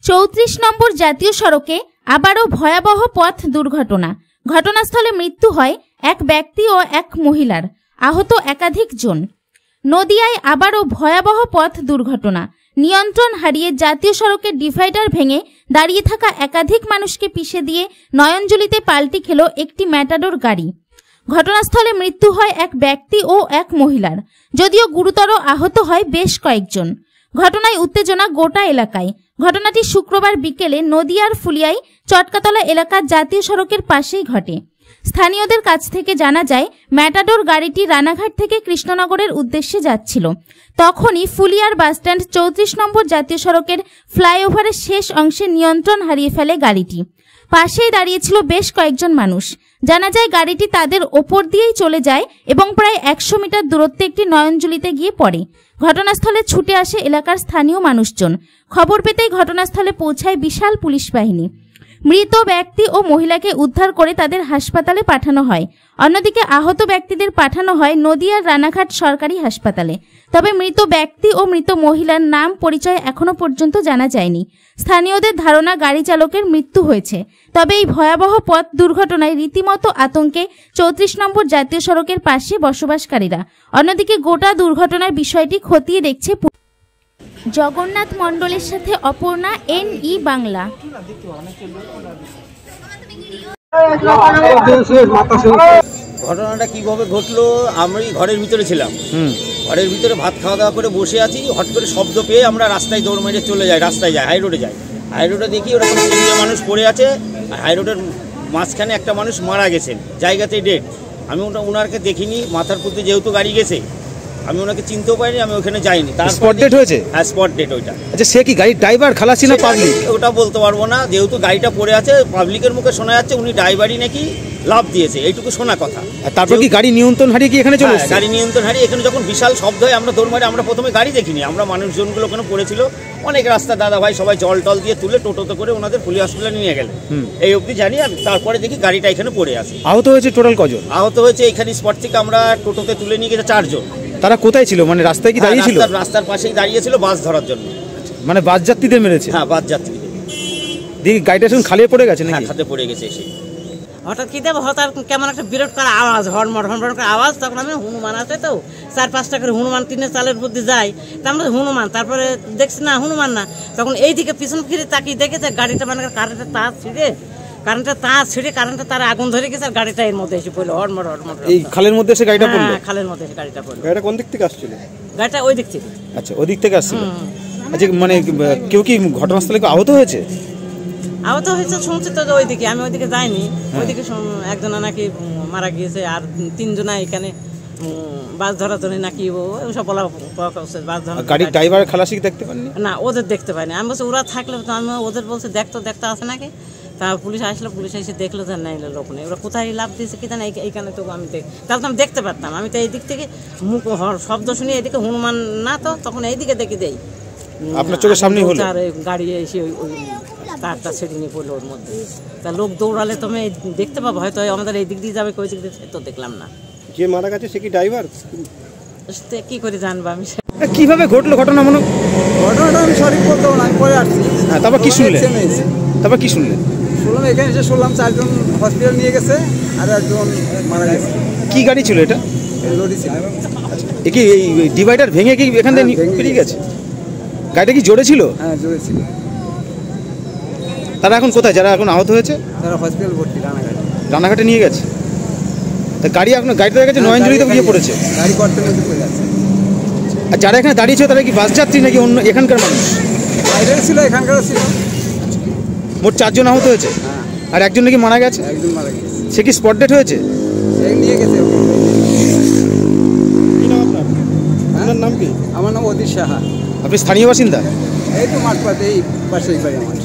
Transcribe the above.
34 নম্বর জাতীয় সড়কে আবারও ভয়াবহ পথ দুর্ঘটনা। ঘটনাস্থলে মৃত্যু হয় এক ব্যক্তি ও এক মহিলার, আহত একাধিক জন। নদিয়ায় আবারও ভয়াবহ পথ দুর্ঘটনা। নিয়ন্ত্রণ হারিয়ে জাতীয় সড়কের ডিভাইডার ভেঙে দাঁড়িয়ে থাকা একাধিক মানুষকে পিষে দিয়ে নয়নজলিতে পাল্টি খেল একটি ম্যাটাডোর গাড়ি। ঘটনাস্থলে মৃত্যু হয় এক ব্যক্তি ও এক মহিলার, যদিও গুরুতর আহত হয় বেশ কয়েকজন। ঘটনায় উত্তেজনা গোটা এলাকায়। ঘটনাটি শুক্রবার বিকেলে নদিয়ার ফুলিয়ায় চটকাতলা এলাকার জাতীয় সড়কের পাশেই ঘটে। স্থানীয়দের কাছ থেকে জানা যায়, ম্যাটাডোর গাড়িটি রানাঘাট থেকে কৃষ্ণনগরের উদ্দেশ্যে যাচ্ছিল। তখনই ফুলিয়ার বাসস্ট্যান্ড 34 নম্বর জাতীয় সড়কের ফ্লাইওভারের শেষ অংশে নিয়ন্ত্রণ হারিয়ে ফেলে গাড়িটি। পাশেই দাঁড়িয়েছিল বেশ কয়েকজন মানুষ। জানা যায়, গাড়িটি তাদের ওপর দিয়েই চলে যায় এবং প্রায় 100 মিটার দূরত্বে একটি নয়নজলিতে গিয়ে পড়ে। ঘটনাস্থলে ছুটে আসে এলাকার স্থানীয় মানুষজন। খবর পেতেই ঘটনাস্থলে পৌঁছায় বিশাল পুলিশ বাহিনী। মৃত ব্যক্তি ও মহিলাকে উদ্ধার করে তাদের হাসপাতালে পাঠানো হয়। অন্যদিকে আহত ব্যক্তিদের পাঠানো হয় নদিয়ার রানাঘাট সরকারি হাসপাতালে। তবে মৃত ব্যক্তি ও মৃত মহিলার নাম পরিচয় এখনো পর্যন্ত জানা যায়নি। স্থানীয়দের ধারণা গাড়ি চালকের মৃত্যু হয়েছে। তবে এই ভয়াবহ পথ দুর্ঘটনায় রীতিমতো আতঙ্কে 34 নম্বর জাতীয় সড়কের পাশে বসবাসকারীরা। অন্যদিকে গোটা দুর্ঘটনার বিষয়টি খতিয়ে দেখছে। জগন্নাথ মণ্ডলের সাথে অপর্ণা, NE বাংলা। ঘটনাটা কিভাবে ঘটলো, আমি ঘরের ভিতরে ছিলাম। ঘরের ভিতরে ভাত খাওয়া দাওয়া করে বসে আছি, হট করে শব্দ পেয়ে আমরা রাস্তায় দৌড় মেরে চলে যাই। রাস্তায় যাই, হাই রোডে যাই। হাই রোডে দেখি ওরকম 3 মানুষ পড়ে আছে। হাই রোডের মাঝখানে একটা মানুষ মারা গেছেন, জায়গাতেই ডেড। আমি ওনাকে দেখিনি, মাথার প্রতি যেহেতু গাড়ি গেছে, আমি ওনাকে চিনতেও পারিনি, আমি ওখানে যাইনি। তার স্পট ডেট হয়েছে? হ্যাঁ, স্পট ডেট ওইটা। আচ্ছা, সে কি গাড়ির ড্রাইভার, খালাসি না পাবলিক? ওটা বলতে পারবো না, যেহেতু গাড়িটা পড়ে আছে। পাবলিকের মুখে শোনা যাচ্ছে উনি ড্রাইভারই নাকি লাভ দিয়েছে, এইটুকু শোনা কথা। তারপর কি গাড়ি নিয়ন্ত্রণ হারিয়ে কি এখানে চলে এসেছে? গাড়ি নিয়ন্ত্রণ হারিয়ে এখানে যখন বিশাল শব্দ হয়, আমরা দৌড় মারি। আমরা প্রথমে গাড়ি দেখিনি, আমরা মানুষজনগুলো ওখানে পড়েছিল। অনেক রাস্তা দাদা ভাই সবাই জল টল দিয়ে তুলে টোটোতে করে ওনাদের পুলিশ হসপিটালে নিয়ে গেলেন, এই অবধি জানি। আর তারপরে দেখি গাড়িটা এখানে পড়ে আছে। আহত হয়েছে টোটাল কজন? আহত হয়েছে এখানে স্পট থেকে আমরা টোটোতে তুলে নিয়ে গেছে 4 জন। তারা কোথায় ছিল? মানে রাস্তায় কি দাঁড়িয়ে ছিল? রাস্তার পাশেই দাঁড়িয়ে ছিল বাস ধরার জন্য। মানে বাস যাত্রীদের মেরেছে? হ্যাঁ, বাস যাত্রীদের। দেখি গাড়িটা এখন খালিয়ে পড়ে গেছে নাকি? খাতে পড়ে গেছে এসে। হঠাৎ কি দেবো, হঠাৎ কেমন একটা বিরট করা আওয়াজ, হড়মড় হড়মড় করে আওয়াজ। তখন আমি হনুমান আছে তো 4-5টা করে হনুমান টিনের চালের মধ্যে যাই। তা আমরা হনুমান, তারপরে দেখছি না হনুমান না। তখন এইদিকে পিছন ফিরে তাকিয়ে দেখেছে গাড়িটা মানে কারেন্টের তার ছিঁড়ে কারেন্টের তার আগুন ধরে গেছে। আর গাড়িটা এর মধ্যে এসে পড়লো, হড়মড় হড়মড়। এই খালের মধ্যে এসে গাড়িটা পড়লো? হ্যাঁ, খালের মধ্যে এসে গাড়িটা পড়লো। গাড়িটা কোন দিক থেকে আসছিল? গাড়িটা ওই দিক থেকে। আচ্ছা, ওই দিক থেকে আসছিল। আচ্ছা, মানে কেউ কি ঘটনাস্থলে আহত হয়েছে? আহত হয়েছে শুনছি তো ওইদিকে, আমি ওইদিকে যাইনি। ওইদিকে একজনা নাকি মারা গিয়েছে, আর 3 জনা এখানে বাস ধরার জন্য নাকি ওসব বলা। গাড়ির ড্রাইভার খালাসি দেখতে পাননি? না, ওদের দেখতে পাইনি। আমি বলছি ওরা থাকলে তো আমি ওদের বলছি দেখতে আছে নাকি। তা পুলিশ আসলো, পুলিশ এসে দেখলো যে নাই লোক নেই। ওরা কোথায় লাভ দিয়েছে কি জানে, এইখানে তো আমি তাহলে তো আমি দেখতে পারতাম। আমি তো এই দিক থেকে মুখ শব্দ শুনি, এদিকে হনুমান না তো, তখন এইদিকে দেখি দেই আপনার চোখের সামনে হলো। আর গাড়ি এসে ওই তারটা ছেড়ে নিয়ে পড়লো ওর মধ্যে। তা লোক দৌড়ালে তো আমি দেখতে পাবো, হয়তো আমাদের এই দিক দিয়ে যাবে, ওই দিক দিয়ে তো দেখলাম না। যে মারা গেছে সে কি ড্রাইভার? কি করে জানবো আমি? কিভাবে ঘটলো ঘটনাটা আমি সঠিক বলতে পারবো না, আমি পরে আসছি। হ্যাঁ, তারপর কি শুনলেন? শুনলাম এখানে এসে শুনলাম 4 জন হসপিটাল নিয়ে গেছে, আর 1 জন মারা গেছে। কি গাড়ি ছিল এটা? লরি ছিল। আচ্ছা, কি এই ডিভাইডার ভেঙে কি এখান থেকে বেরিয়ে গেছে? গাড়িটা কি জোরে ছিল? হ্যাঁ, জোরে ছিল। তারা এখন কোথায়, যারা এখন আহত হয়েছে? তারা হসপিটাল ভর্তি রানাঘাটে নিয়ে গেছে। তা গাড়ি এখন গাড়িটা গেছে নয়নজলিতে গিয়ে পড়েছে। গাড়ি গর্তের মধ্যে পড়ে যাচ্ছে। আর যারা এখানে দাঁড়িয়েছে তারা কি বাস যাত্রী নাকি অন্য এখানকার মানুষ? বাইরের ছিল, এখানকার ছিল। মোট 4 জন আহত হয়েছে। আর 1 জন নাকি মারা গেছে? 1 জন মারা গেছে। সে কি স্পট ডেট হয়েছে? নিয়ে গেছে। আপনার নাম কি? আমার নাম অদিত সাহা। আপনি স্থানীয় বাসিন্দা? এই তো মাঠপাতে, এই পাশেই বাড়ি আমার।